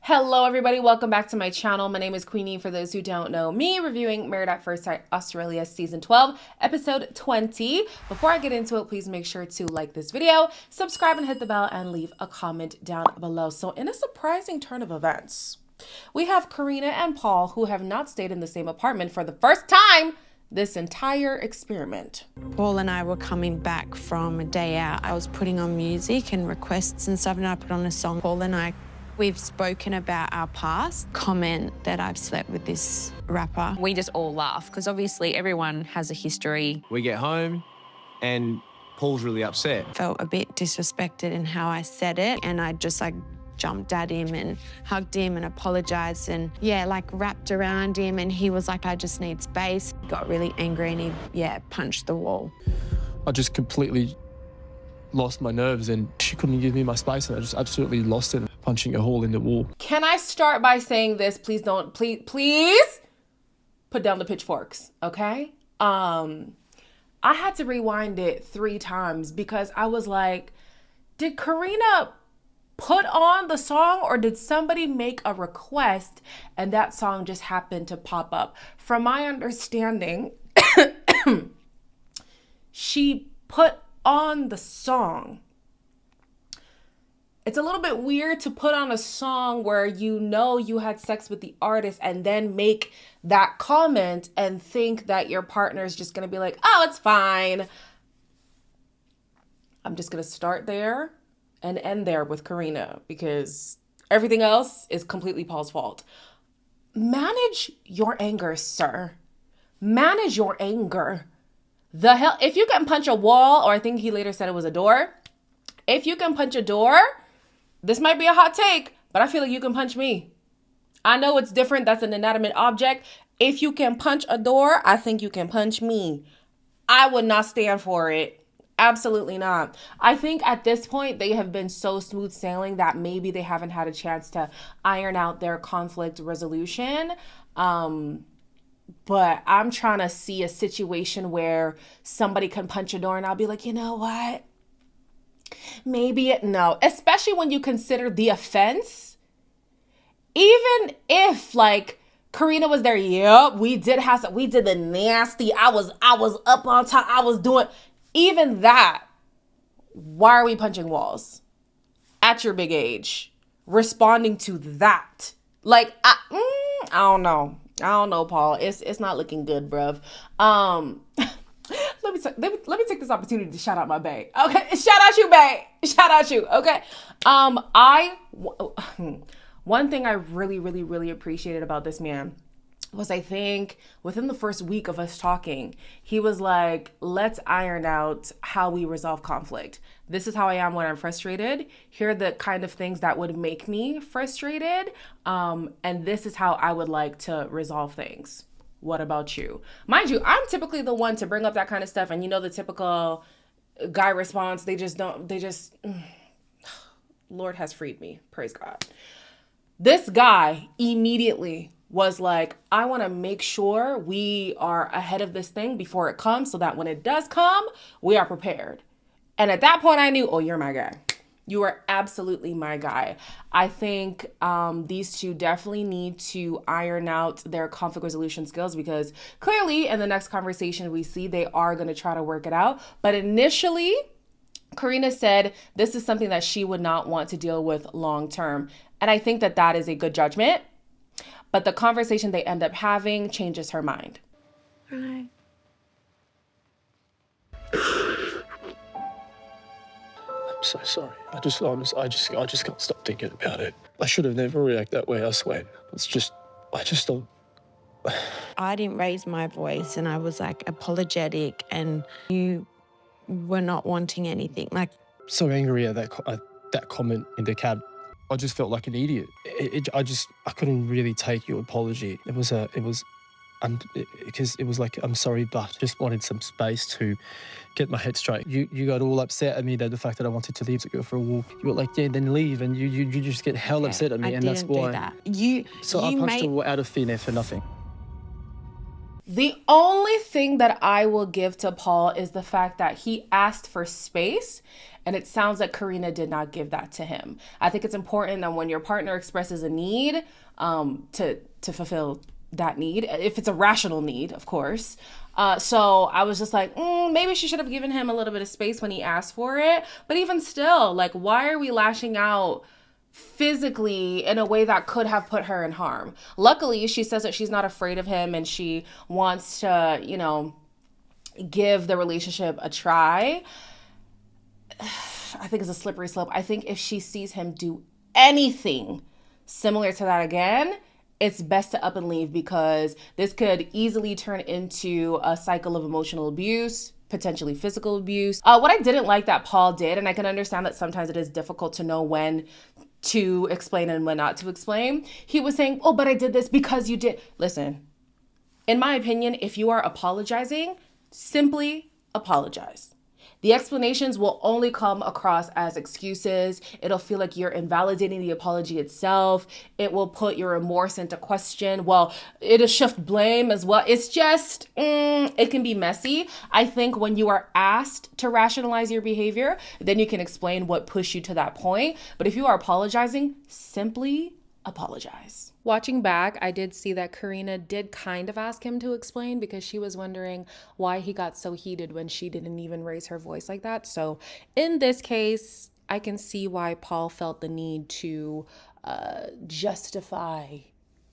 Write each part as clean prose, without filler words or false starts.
Hello everybody, welcome back to my channel. My name is Queenie. For those who don't know me, reviewing Married at First Sight Australia Season 12, Episode 20. Before I get into it, please make sure to like this video, subscribe and hit the bell, and leave a comment down below. So in a surprising turn of events, we have Karina and Paul, who have not stayed in the same apartment for the first time this entire experiment. Paul and I were coming back from a day out. I was putting on music and requests and stuff, and I put on a song. Paul and I, we've spoken about our past. Comment that I've slept with this rapper. We just all laugh because obviously everyone has a history. We get home and Paul's really upset. Felt a bit disrespected in how I said it, and I just jumped at him and hugged him and apologized and wrapped around him, and he was like, I just need space. Got really angry and he punched the wall. I just completely lost my nerves and she couldn't give me my space, and I just absolutely lost it, punching a hole in the wall. Can I start by saying this? Please put down the pitchforks, okay? I had to rewind it 3 times because I was like, did Karina put on the song or did somebody make a request and that song just happened to pop up? From my understanding, she put on the song. It's a little bit weird to put on a song where you know you had sex with the artist and then make that comment and think that your partner is just going to be like, oh, it's fine. I'm just going to start there and end there with Karina because everything else is completely Paul's fault. Manage your anger, sir. Manage your anger. The hell, if you can punch a wall, or I think he later said it was a door. If you can punch a door, this might be a hot take, but I feel like you can punch me. I know it's different. That's an inanimate object. If you can punch a door, I think you can punch me. I would not stand for it. Absolutely not. I think at this point, they have been so smooth sailing that maybe they haven't had a chance to iron out their conflict resolution. But I'm trying to see a situation where somebody can punch a door and I'll be like, you know what? No, especially when you consider the offense. Even if Karina was there, yep, we did the nasty. I was up on top. I was doing even that. Why are we punching walls at your big age? Responding to that. I don't know. I don't know, Paul. It's not looking good, bruv. Let me take this opportunity to shout out my bae. Okay, shout out you, bae. Shout out you. Okay. One thing I really appreciated about this man was, I think within the first week of us talking, he was like, let's iron out how we resolve conflict. This is how I am when I'm frustrated. Here are the kind of things that would make me frustrated. And this is how I would like to resolve things. What about you? Mind you, I'm typically the one to bring up that kind of stuff. And you know, the typical guy response, Lord has freed me. Praise God. This guy immediately was like, I want to make sure we are ahead of this thing before it comes so that when it does come, we are prepared. And at that point I knew, oh, you're my guy. You are absolutely my guy. I think these two definitely need to iron out their conflict resolution skills because clearly in the next conversation we see they are going to try to work it out. But initially, Karina said this is something that she would not want to deal with long term. And I think that that is a good judgment. But the conversation they end up having changes her mind. Right. I'm so sorry. I just can't stop thinking about it. I should have never reacted that way, I swear. I just don't. I didn't raise my voice and I was apologetic, and you were not wanting anything. So angry at that comment in the cab. I just felt like an idiot. I couldn't really take your apology. Because it was like, I'm sorry, but just wanted some space to get my head straight. You got all upset at me that the fact that I wanted to leave to go for a walk. You were like, yeah, then leave, and you just get hell upset at me, and that's why. I didn't do that. So I punched a wall out of thin air for nothing. The only thing that I will give to Paul is the fact that he asked for space And it sounds like Karina did not give that to him. I think it's important that when your partner expresses a need, to fulfill that need, if it's a rational need, of course. So I was just like, maybe she should have given him a little bit of space when he asked for it. But even still, like, why are we lashing out physically in a way that could have put her in harm? Luckily, she says that she's not afraid of him and she wants to, you know, give the relationship a try. I think it's a slippery slope. I think if she sees him do anything similar to that again, it's best to up and leave, because this could easily turn into a cycle of emotional abuse, potentially physical abuse. What I didn't like that Paul did, and I can understand that sometimes it is difficult to know when to explain and when not to explain. He was saying, oh, but I did this because you did. Listen, in my opinion, if you are apologizing, simply apologize. The explanations will only come across as excuses. It'll feel like you're invalidating the apology itself. It will put your remorse into question. Well, it'll shift blame as well. It's just, it can be messy. I think when you are asked to rationalize your behavior, then you can explain what pushed you to that point. But if you are apologizing, simply apologize. Watching back, I did see that Karina did kind of ask him to explain, because she was wondering why he got so heated when she didn't even raise her voice like that. So in this case, I can see why Paul felt the need to justify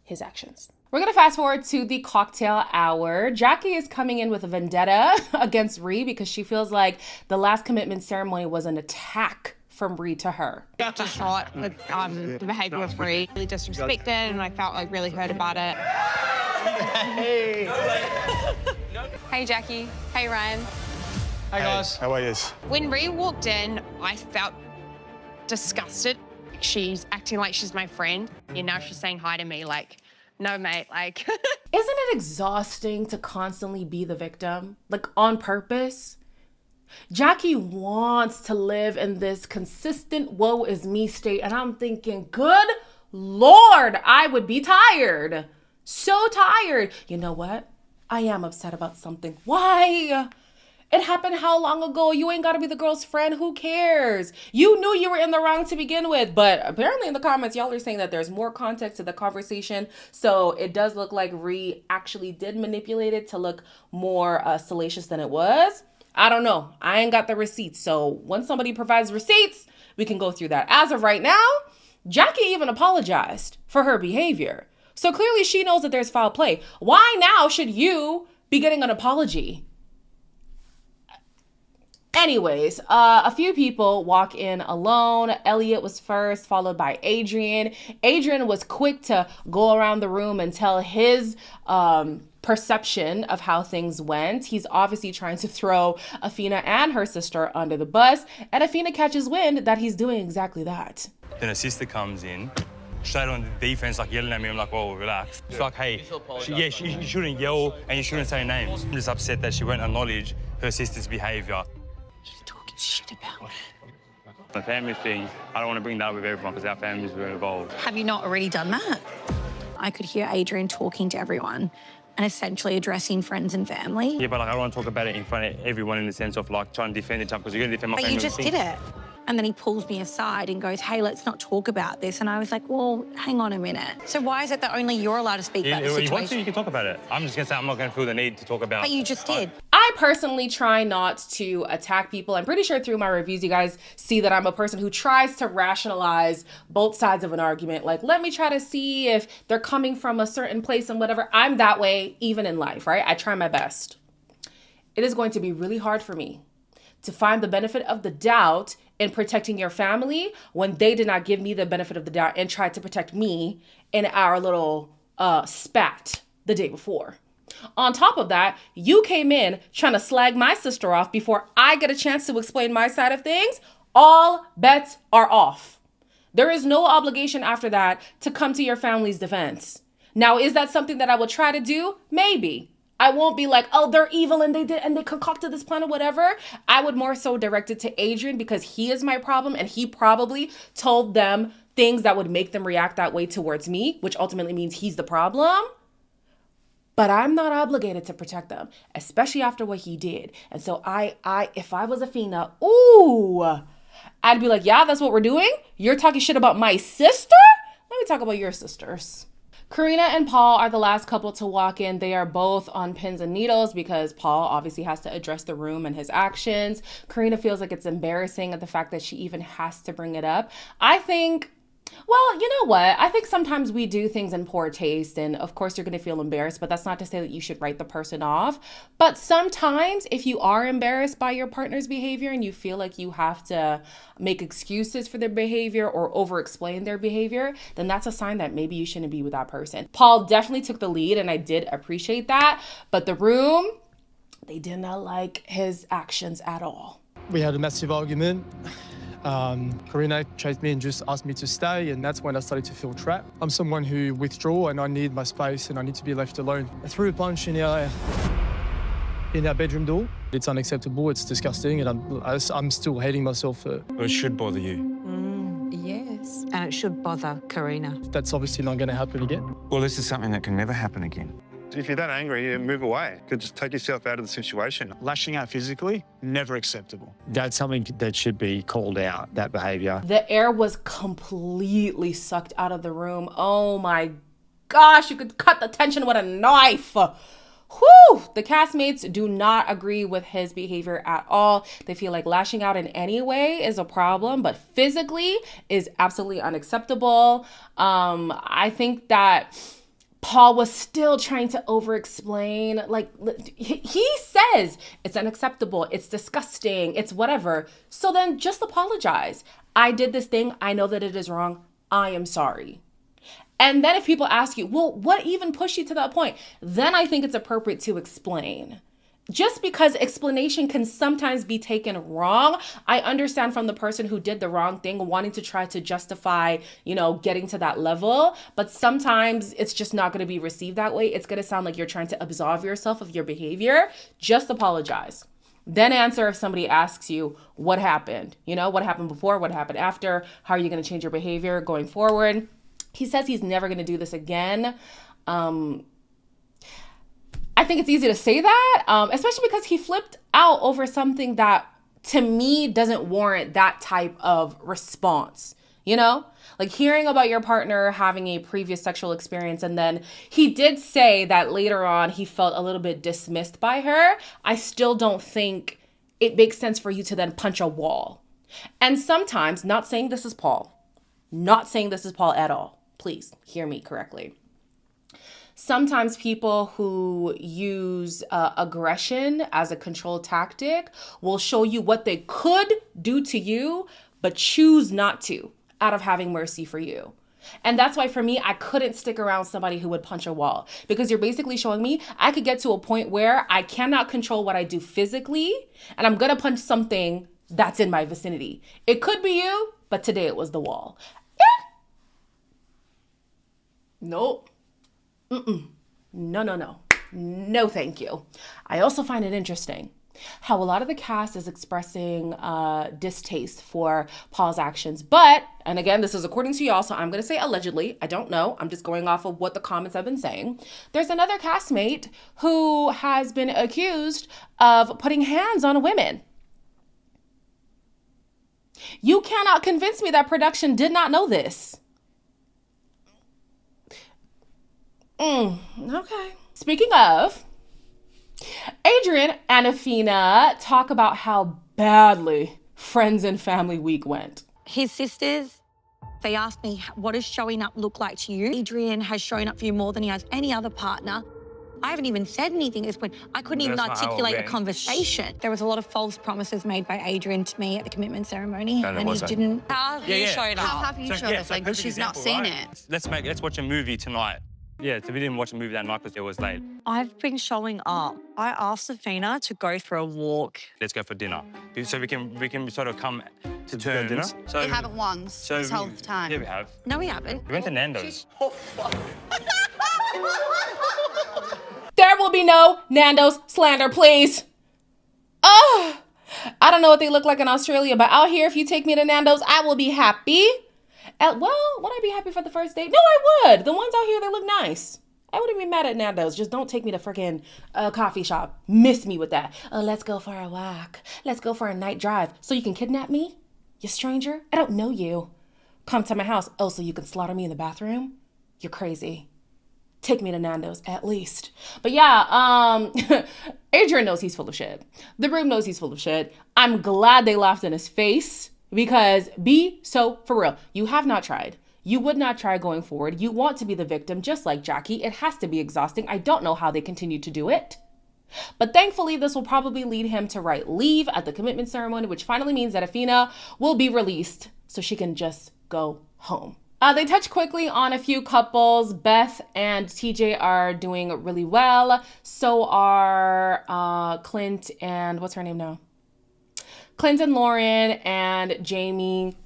his actions. We're going to fast forward to the cocktail hour. Jackie is coming in with a vendetta against Ree because she feels like the last commitment ceremony was an attack from Ree to her. Just thought with the behaviour of Ree, really disrespected, and I felt like really hurt about it. Hey, Jackie. Hey, Ryan. Hey guys. How are you? When Ree walked in, I felt disgusted. She's acting like she's my friend, and now she's saying hi to me like, no, mate, like. Isn't it exhausting to constantly be the victim, like on purpose? Jackie wants to live in this consistent woe is me state, and I'm thinking, good Lord, I would be tired. So tired. You know what? I am upset about something. Why? It happened how long ago? You ain't got to be the girl's friend. Who cares? You knew you were in the wrong to begin with. But apparently in the comments, y'all are saying that there's more context to the conversation. So it does look like Ree actually did manipulate it to look more salacious than it was. I don't know. I ain't got the receipts. So when somebody provides receipts, we can go through that. As of right now, Jackie even apologized for her behavior. So clearly she knows that there's foul play. Why now should you be getting an apology? Anyways, a few people walk in alone. Elliot was first, followed by Adrian. Adrian was quick to go around the room and tell his perception of how things went. He's obviously trying to throw Afina and her sister under the bus, and Afina catches wind that he's doing exactly that. Then her sister comes in, straight on the defense, like yelling at me. I'm like, whoa, relax. It's like, hey, you shouldn't yell and you shouldn't say names. I'm just upset that she won't acknowledge her sister's behaviour. She's talking shit about it. The family thing, I don't want to bring that up with everyone because our families were involved. Have you not already done that? I could hear Adrian talking to everyone and essentially addressing friends and family. Yeah, but like, I don't want to talk about it in front of everyone in the sense of like trying to defend each other because you're going to defend my family. But you just did it. And then he pulls me aside and goes, hey, let's not talk about this. And I was like, well, hang on a minute. So why is it that only you're allowed to speak about the If you want to, situation? you can talk about it. I'm just going to say I'm not going to feel the need to talk about it. But you just did. I personally try not to attack people. I'm pretty sure through my reviews, you guys see that I'm a person who tries to rationalize both sides of an argument. Like, let me try to see if they're coming from a certain place and whatever. I'm that way even in life, right? I try my best. It is going to be really hard for me to find the benefit of the doubt in protecting your family when they did not give me the benefit of the doubt and tried to protect me in our little spat the day before. On top of that, you came in trying to slag my sister off before I get a chance to explain my side of things. All bets are off. There is no obligation after that to come to your family's defense. Now, is that something that I will try to do? Maybe. I won't be like, oh, they're evil and they concocted this plan or whatever. I would more so direct it to Adrian because he is my problem and he probably told them things that would make them react that way towards me, which ultimately means he's the problem. But I'm not obligated to protect them, especially after what he did. And so if I was Afina, ooh, I'd be like, yeah, that's what we're doing? You're talking shit about my sister? Let me talk about your sisters. Karina and Paul are the last couple to walk in. They are both on pins and needles because Paul obviously has to address the room and his actions. Karina feels like it's embarrassing at the fact that she even has to bring it up. I think, well, you know what? I think sometimes we do things in poor taste, and of course you're going to feel embarrassed, but that's not to say that you should write the person off. But sometimes if you are embarrassed by your partner's behavior and you feel like you have to make excuses for their behavior or over-explain their behavior, then that's a sign that maybe you shouldn't be with that person. Paul definitely took the lead, and I did appreciate that, but the room, they did not like his actions at all. We had a massive argument. Karina chased me and just asked me to stay, and that's when I started to feel trapped. I'm someone who withdraws, and I need my space, and I need to be left alone. I threw a punch in our bedroom door. It's unacceptable, it's disgusting, and I'm still hating myself for it. It should bother you. Yes. And it should bother Karina. That's obviously not going to happen again. Well, this is something that can never happen again. If you're that angry, you move away. You could just take yourself out of the situation. Lashing out physically, never acceptable. That's something that should be called out, that behaviour. The air was completely sucked out of the room. Oh my gosh, you could cut the tension with a knife. Whew! The castmates do not agree with his behavior at all. They feel like lashing out in any way is a problem, but physically is absolutely unacceptable. I think that Paul was still trying to over-explain. Like, he says it's unacceptable, it's disgusting, it's whatever. So then just apologize. I did this thing. I know that it is wrong. I am sorry. And then if people ask you, well, what even pushed you to that point? Then I think it's appropriate to explain. Just because explanation can sometimes be taken wrong, I understand from the person who did the wrong thing wanting to try to justify, getting to that level. But sometimes it's just not going to be received that way. It's going to sound like you're trying to absolve yourself of your behavior. Just apologize. Then answer if somebody asks you what happened. What happened before, what happened after, how are you going to change your behavior going forward? He says he's never going to do this again. I think it's easy to say that, especially because he flipped out over something that, to me, doesn't warrant that type of response, Like hearing about your partner having a previous sexual experience, and then he did say that later on he felt a little bit dismissed by her. I still don't think it makes sense for you to then punch a wall. And sometimes, not saying this is Paul at all. Please hear me correctly. Sometimes people who use aggression as a control tactic will show you what they could do to you, but choose not to out of having mercy for you. And that's why for me, I couldn't stick around somebody who would punch a wall, because you're basically showing me I could get to a point where I cannot control what I do physically, and I'm going to punch something that's in my vicinity. It could be you, but today it was the wall. Nope. No, thank you. I also find it interesting how a lot of the cast is expressing distaste for Paul's actions. But, and again, this is according to y'all, so I'm going to say allegedly. I don't know. I'm just going off of what the comments have been saying. There's another castmate who has been accused of putting hands on women. You cannot convince me that production did not know this. Okay. Speaking of, Adrian and Afina talk about how badly Friends and Family Week went. His sisters, they asked me, what does showing up look like to you? Adrian has shown up for you more than he has any other partner. I haven't even said anything at this point. I couldn't even articulate a conversation. There was a lot of false promises made by Adrian to me at the commitment ceremony, and he didn't. How have you showed up? How have you showed us? Like, she's not seen it. Let's watch a movie tonight. Yeah, so we didn't watch a movie that night because it was late. I've been showing up. I asked Afina to go for a walk. Let's go for dinner, so we can sort of come to terms. Dinner? So We haven't once this whole time. Yeah, we have. No, we haven't. We went to Nando's. There will be no Nando's slander, please. Oh, I don't know what they look like in Australia, but out here, if you take me to Nando's, I will be happy. Would I be happy for the first date? No, I would. The ones out here, they look nice. I wouldn't be mad at Nando's. Just don't take me to freaking coffee shop. Miss me with that. Oh, let's go for a walk. Let's go for a night drive. So you can kidnap me? You stranger? I don't know you. Come to my house. Oh, so you can slaughter me in the bathroom? You're crazy. Take me to Nando's at least. But yeah, Adrian knows he's full of shit. The room knows he's full of shit. I'm glad they laughed in his face because be so for real. You have not tried. You would not try going forward. You want to be the victim just like Jackie. It has to be exhausting. I don't know how they continue to do it. But thankfully, this will probably lead him to write leave at the commitment ceremony, which finally means that Afina will be released so she can just go home. They touch quickly on a few couples. Beth and TJ are doing really well. So are Clint and what's her name now? Clint and Lauren and Jamie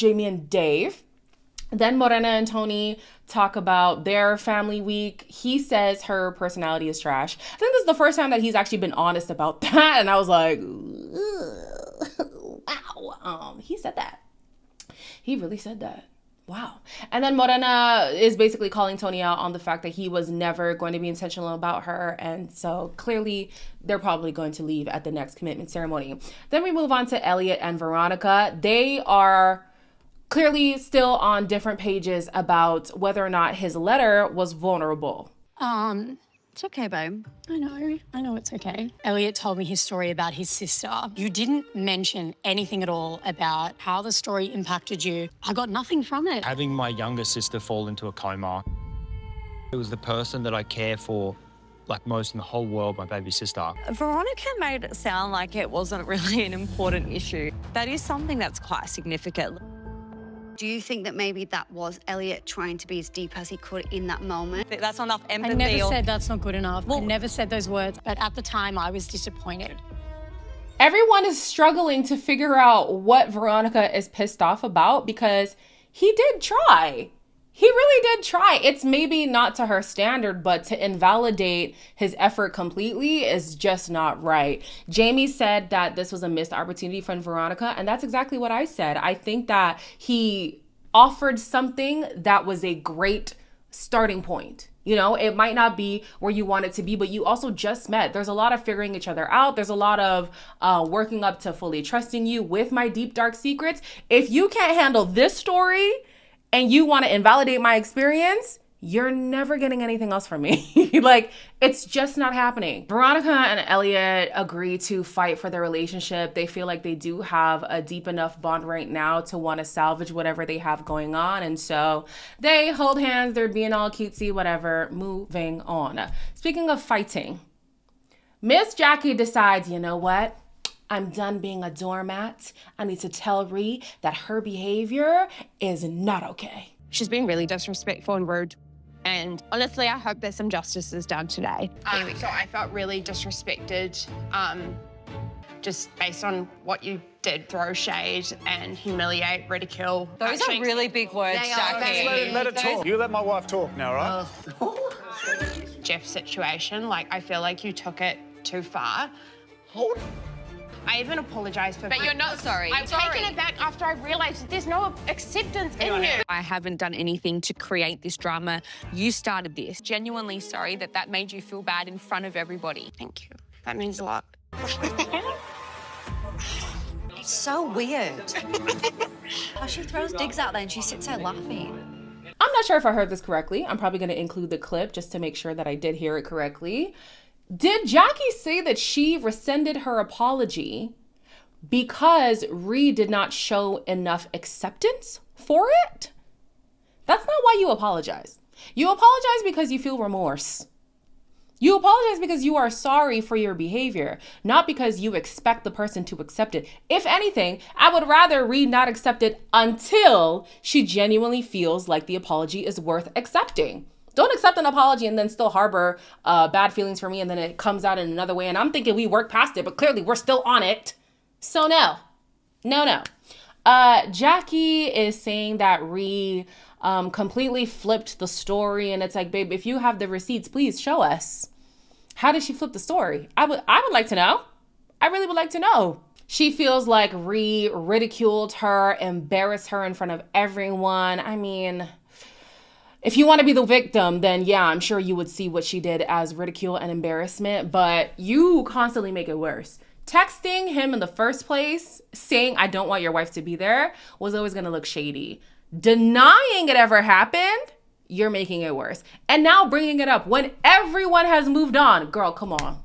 and Dave. Then Morena and Tony talk about their family week. He says her personality is trash. I think this is the first time that he's actually been honest about that. And I was like, wow. He said that. He really said that. Wow. And then Morena is basically calling Tony out on the fact that he was never going to be intentional about her. And so clearly they're probably going to leave at the next commitment ceremony. Then we move on to Elliot and Veronica. They are clearly still on different pages about whether or not his letter was vulnerable. It's okay, babe. I know it's okay. Elliot told me his story about his sister. You didn't mention anything at all about how the story impacted you. I got nothing from it. Having my younger sister fall into a coma, it was the person that I care for like most in the whole world, my baby sister. Veronica made it sound like it wasn't really an important issue. That is something that's quite significant. Do you think that maybe that was Elliot trying to be as deep as he could in that moment? That's not enough empathy. I never said that's not good enough. I never said those words, but at the time I was disappointed. Everyone is struggling to figure out what Veronica is pissed off about because he did try. He really did try. It's maybe not to her standard, but to invalidate his effort completely is just not right. Jamie said that this was a missed opportunity from Veronica, and that's exactly what I said. I think that he offered something that was a great starting point. You know, it might not be where you want it to be, but you also just met. There's a lot of figuring each other out. There's a lot of working up to fully trusting you with my deep, dark secrets. If you can't handle this story and you want to invalidate my experience, you're never getting anything else from me. Like, it's just not happening. Veronica and Elliot agree to fight for their relationship. They feel like they do have a deep enough bond right now to want to salvage whatever they have going on. And so they hold hands, they're being all cutesy, whatever, moving on. Speaking of fighting, Miss Jackie decides, you know what? I'm done being a doormat. I need to tell Ree that her behavior is not okay. She's been really disrespectful and rude. And honestly, I hope that some justice is done today. So I felt really disrespected, just based on what you did, throw shade and humiliate, ridicule. Those are really big words, Jackie. Let her talk. You let my wife talk now, right? Jeff's situation, like, I feel like you took it too far. I even apologized for... But you're not sorry. I've taken it back after I realised that there's no acceptance in you. I haven't done anything to create this drama. You started this. Genuinely sorry that made you feel bad in front of everybody. Thank you. That means a lot. It's so weird. How she throws digs out there and she sits there laughing. I'm not sure if I heard this correctly. I'm probably going to include the clip just to make sure that I did hear it correctly. Did Jackie say that she rescinded her apology because Ree did not show enough acceptance for it? That's not why you apologize. You apologize because you feel remorse. You apologize because you are sorry for your behavior, not because you expect the person to accept it. If anything, I would rather Ree not accept it until she genuinely feels like the apology is worth accepting. Don't accept an apology and then still harbor bad feelings for me, and then it comes out in another way. And I'm thinking we worked past it, but clearly we're still on it. So no. Jackie is saying that Ree completely flipped the story. And it's like, babe, if you have the receipts, please show us. How did she flip the story? I would like to know. I really would like to know. She feels like Ree ridiculed her, embarrassed her in front of everyone. I mean... if you want to be the victim, then yeah, I'm sure you would see what she did as ridicule and embarrassment, but you constantly make it worse. Texting him in the first place, saying, I don't want your wife to be there, was always going to look shady. Denying it ever happened, you're making it worse. And now bringing it up when everyone has moved on. Girl, come on.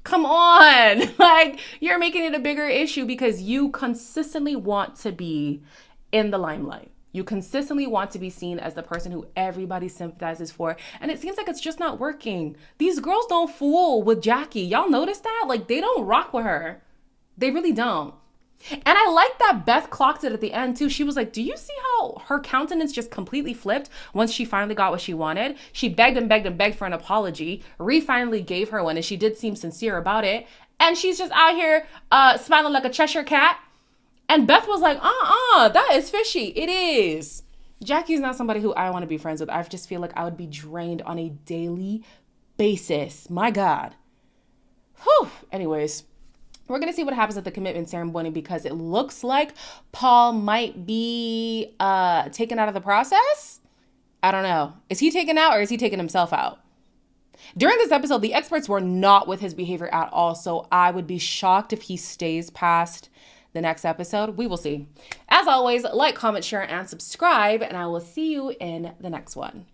Come on. Like, you're making it a bigger issue because you consistently want to be in the limelight. You consistently want to be seen as the person who everybody sympathizes for. And it seems like it's just not working. These girls don't fool with Jackie. Y'all notice that? Like, they don't rock with her. They really don't. And I like that Beth clocked it at the end too. She was like, do you see how her countenance just completely flipped once she finally got what she wanted? She begged and begged and begged for an apology. Ree finally gave her one and she did seem sincere about it. And she's just out here smiling like a Cheshire cat. And Beth was like, that is fishy. It is. Jackie's not somebody who I want to be friends with. I just feel like I would be drained on a daily basis. My God. Whew. Anyways. We're going to see what happens at the commitment ceremony because it looks like Paul might be taken out of the process. I don't know. Is he taken out or is he taking himself out? During this episode, the experts were not with his behavior at all, so I would be shocked if he stays past the next episode. We will see. As always, like, comment, share, and subscribe, and I will see you in the next one.